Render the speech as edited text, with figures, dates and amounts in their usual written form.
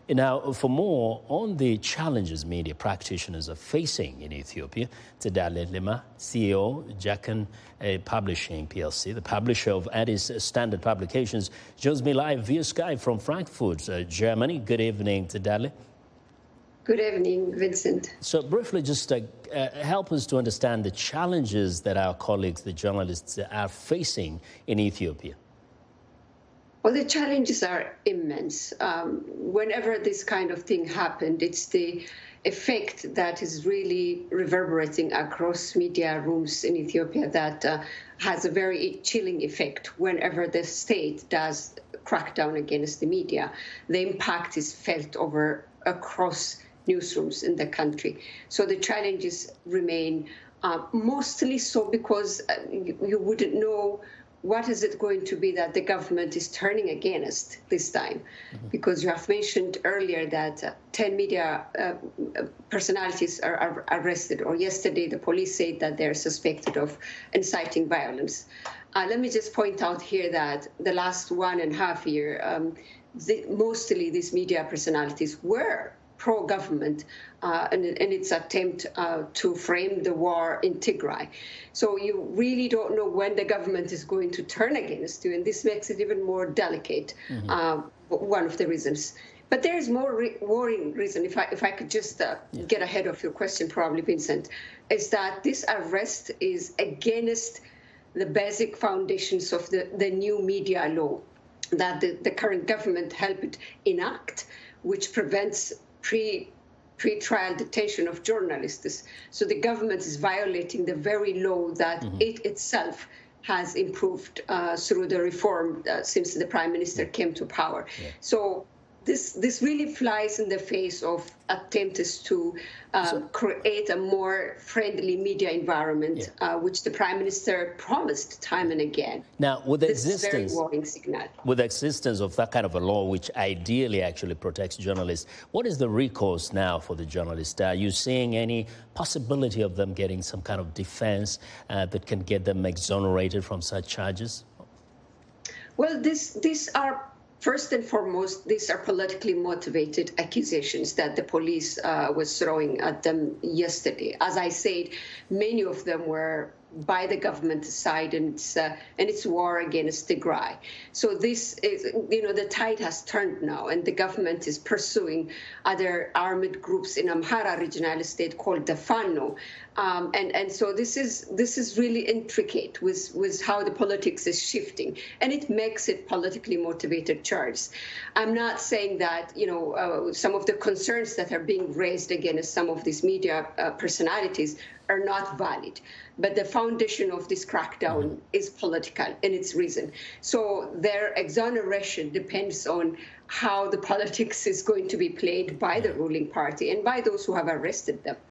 Now, for more on the challenges media practitioners are facing in Ethiopia, Tsedale Lemma, CEO, Jakenn Publishing PLC, the publisher of Addis Standard publications, joins me live via Skype from Frankfurt, Germany. Good evening, Tsedale. Good evening, Vincent. So briefly, just help us to understand the challenges that our colleagues, the journalists, are facing in Ethiopia. Well, the challenges are immense. Whenever this kind of thing happened, it's the effect that is really reverberating across media rooms in Ethiopia that has a very chilling effect. Whenever the state does crackdown against the media, the impact is felt across newsrooms in the country. So the challenges remain mostly so because you wouldn't know what is it going to be that the government is turning against this time? Because you have mentioned earlier that 10 media personalities are arrested, or yesterday the police said that they're suspected of inciting violence. Let me just point out here that the last 1.5 years, mostly these media personalities were pro-government in its attempt to frame the war in Tigray. So you really don't know when the government is going to turn against you, and this makes it even more delicate, one of the reasons. But there is more worrying reason, if I could just get ahead of your question, probably, Vincent, is that this arrest is against the basic foundations of the new media law that the current government helped enact, which prevents pre-trial detention of journalists. So the government is violating the very law that it itself has improved through the reform since the prime minister came to power. So this really flies in the face of attempts to create a more friendly media environment, which the prime minister promised time and again. Now, with the very warning signal. With the existence of that kind of a law, which ideally actually protects journalists, what is the recourse now for the journalists? Are you seeing any possibility of them getting some kind of defense that can get them exonerated from such charges? Well, these are, first and foremost, these are politically motivated accusations that the police was throwing at them yesterday. As I said, many of them were by the government side and its war against Tigray. So this is, the tide has turned now, and the government is pursuing other armed groups in Amhara regional state called the Fano. And so this is really intricate with how the politics is shifting, and it makes it politically motivated charges. I'm not saying that some of the concerns that are being raised against some of these media personalities are not valid, but the foundation of this crackdown is political in its reason. So their exoneration depends on how the politics is going to be played by the ruling party and by those who have arrested them.